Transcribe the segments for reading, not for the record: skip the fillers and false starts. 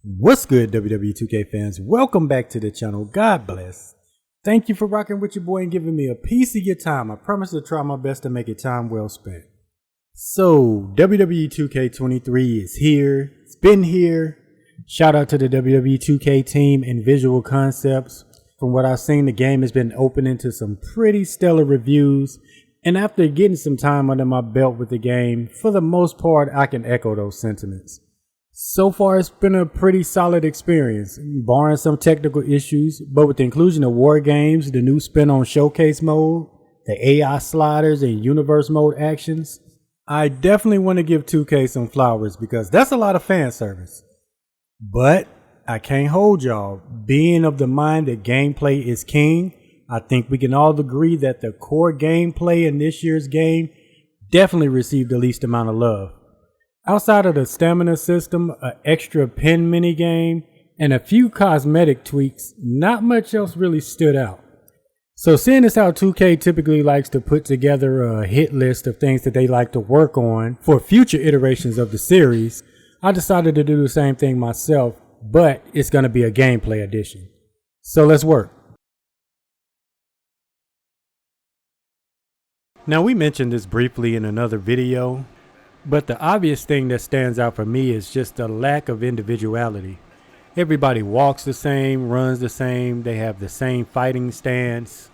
What's good, WWE 2K fans? Welcome back to the channel. God bless. Thank you for rocking with your boy and giving me a piece of your time. I promise to try my best to make it time well spent. So, WWE 2K23 is here. It's been here. Shout out to the WWE 2K team and Visual Concepts. From what I've seen, the game has been opening to some pretty stellar reviews. And after getting some time under my belt with the game, for the most part, I can echo those sentiments. So far, it's been a pretty solid experience, barring some technical issues, but with the inclusion of war games, the new spin on showcase mode, the AI sliders and universe mode actions, I definitely want to give 2K some flowers because that's a lot of fan service. But I can't hold y'all. Being of the mind that gameplay is king, I think we can all agree that the core gameplay in this year's game definitely received the least amount of love. Outside of the stamina system, an extra pin minigame, and a few cosmetic tweaks, not much else really stood out. So seeing as how 2K typically likes to put together a hit list of things that they like to work on for future iterations of the series, I decided to do the same thing myself, but it's going to be a gameplay edition. So let's work. Now we mentioned this briefly in another video, but the obvious thing that stands out for me is just the lack of individuality. Everybody walks the same, runs the same, they have the same fighting stance.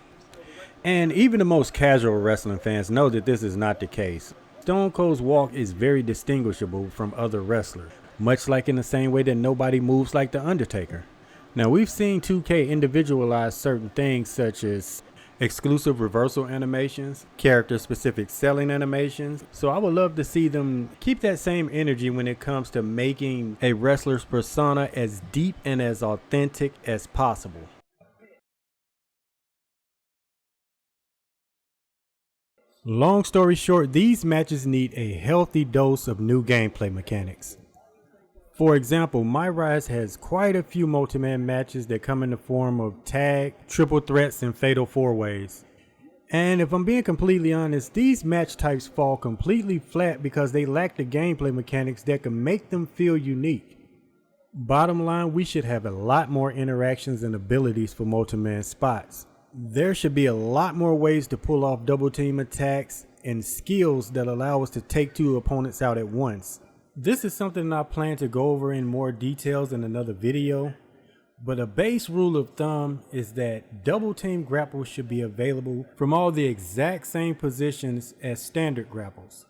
And even the most casual wrestling fans know that this is not the case. Stone Cold's walk is very distinguishable from other wrestlers, much like in the same way that nobody moves like The Undertaker. Now we've seen 2K individualize certain things such as exclusive reversal animations, character-specific selling animations. So I would love to see them keep that same energy when it comes to making a wrestler's persona as deep and as authentic as possible. Long story short, these matches need a healthy dose of new gameplay mechanics. For example, My Rise has quite a few multi-man matches that come in the form of tag, triple threats, and fatal four-ways. And if I'm being completely honest, these match types fall completely flat because they lack the gameplay mechanics that can make them feel unique. Bottom line, we should have a lot more interactions and abilities for multi-man spots. There should be a lot more ways to pull off double team attacks and skills that allow us to take two opponents out at once. This is something I plan to go over in more details in another video, but a base rule of thumb is that double team grapples should be available from all the exact same positions as standard grapples.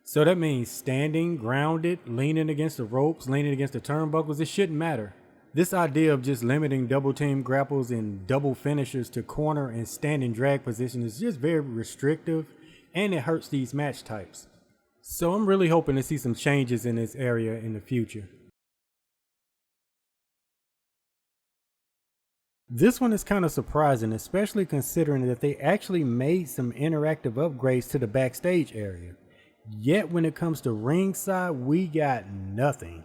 So that means standing, grounded, leaning against the ropes, leaning against the turnbuckles, it shouldn't matter. This idea of just limiting double team grapples and double finishers to corner and standing drag position is just very restrictive, and it hurts these match types. So I'm really hoping to see some changes in this area in the future. This one is kind of surprising, especially considering that they actually made some interactive upgrades to the backstage area. Yet when it comes to ringside, we got nothing.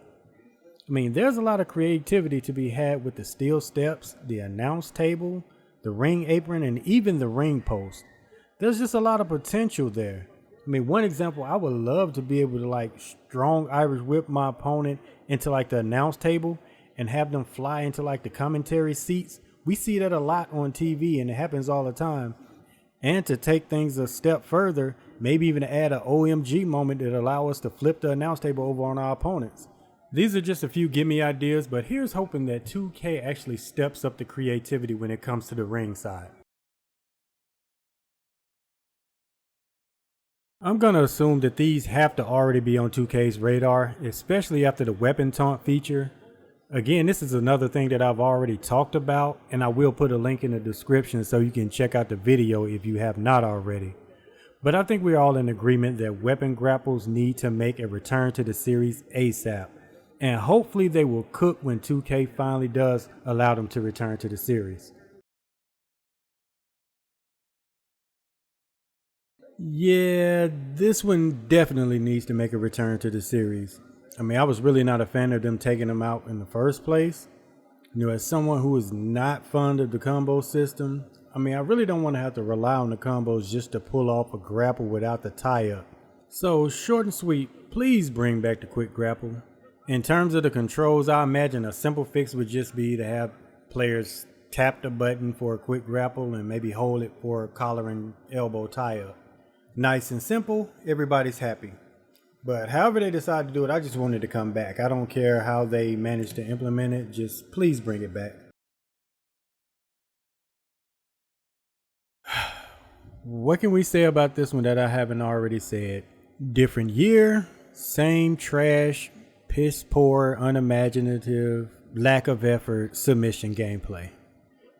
I mean, there's a lot of creativity to be had with the steel steps, the announce table, the ring apron, and even the ring post. There's just a lot of potential there. I mean, one example, I would love to be able to like strong Irish whip my opponent into like the announce table and have them fly into like the commentary seats. We see that a lot on TV and it happens all the time. And to take things a step further, maybe even add an OMG moment that allow us to flip the announce table over on our opponents. These are just a few gimme ideas, but here's hoping that 2K actually steps up the creativity when it comes to the ring side. I'm going to assume that these have to already be on 2K's radar, especially after the weapon taunt feature. Again, this is another thing that I've already talked about, and I will put a link in the description so you can check out the video if you have not already. But I think we're all in agreement that weapon grapples need to make a return to the series ASAP. And hopefully they will cook when 2K finally does allow them to return to the series. Yeah, this one definitely needs to make a return to the series. I mean, I was really not a fan of them taking them out in the first place. You know, as someone who is not fond of the combo system, I mean, I really don't want to have to rely on the combos just to pull off a grapple without the tie-up. So, short and sweet, please bring back the quick grapple. In terms of the controls, I imagine a simple fix would just be to have players tap the button for a quick grapple and maybe hold it for a collar and elbow tie-up. Nice and simple, everybody's happy. But however they decide to do it, I just wanted to come back. I don't care how they managed to implement it, just please bring it back. What can we say about this one that I haven't already said? Different year, same trash, piss poor, unimaginative, lack of effort, submission gameplay.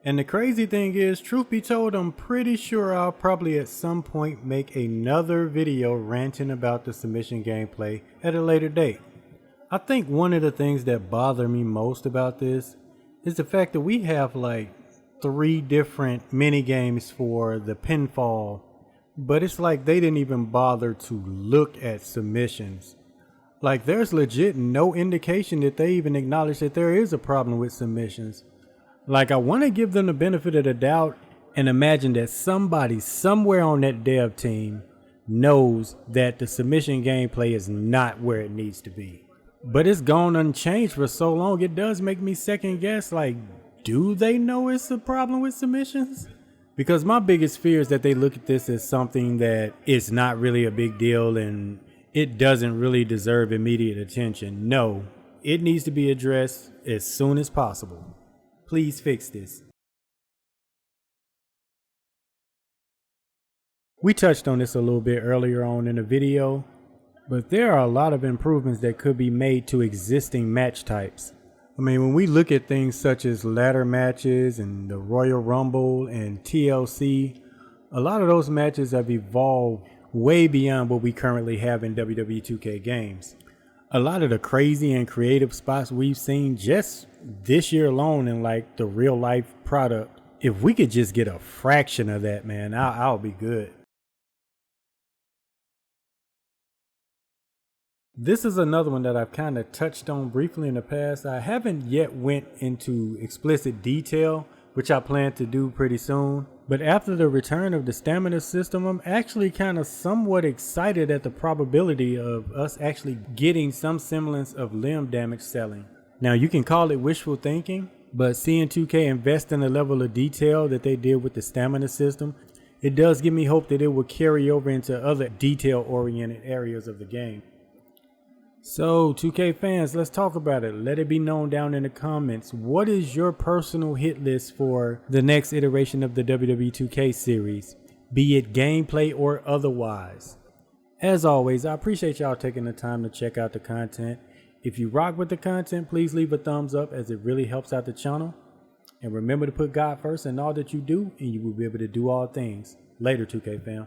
And the crazy thing is, truth be told, I'm pretty sure I'll probably at some point make another video ranting about the submission gameplay at a later date. I think one of the things that bother me most about this is the fact that we have like 3 different mini games for the pinfall, but it's like they didn't even bother to look at submissions. Like there's legit no indication that they even acknowledge that there is a problem with submissions. Like I want to give them the benefit of the doubt and imagine that somebody somewhere on that dev team knows that the submission gameplay is not where it needs to be. But it's gone unchanged for so long, it does make me second guess, like, do they know it's a problem with submissions? Because my biggest fear is that they look at this as something that is not really a big deal and it doesn't really deserve immediate attention. No, it needs to be addressed as soon as possible. Please fix this. We touched on this a little bit earlier on in the video, but there are a lot of improvements that could be made to existing match types. I mean, when we look at things such as ladder matches and the Royal Rumble and TLC, a lot of those matches have evolved way beyond what we currently have in WWE 2K games. A lot of the crazy and creative spots we've seen just this year alone in like the real life product, if we could just get a fraction of that, man, I'll be good. This is another one that I've kind of touched on briefly in the past. I haven't yet went into explicit detail, which I plan to do pretty soon. But after the return of the stamina system, I'm actually kind of somewhat excited at the probability of us actually getting some semblance of limb damage selling. Now you can call it wishful thinking, but seeing 2K invest in the level of detail that they did with the stamina system, it does give me hope that it will carry over into other detail-oriented areas of the game. So 2K fans, let's talk about it. Let it be known down in the comments. What is your personal hit list for the next iteration of the WWE 2K series, be it gameplay or otherwise? As always, I appreciate y'all taking the time to check out the content. If you rock with the content, please leave a thumbs up as it really helps out the channel. And remember to put God first in all that you do, and you will be able to do all things. Later, 2K fam.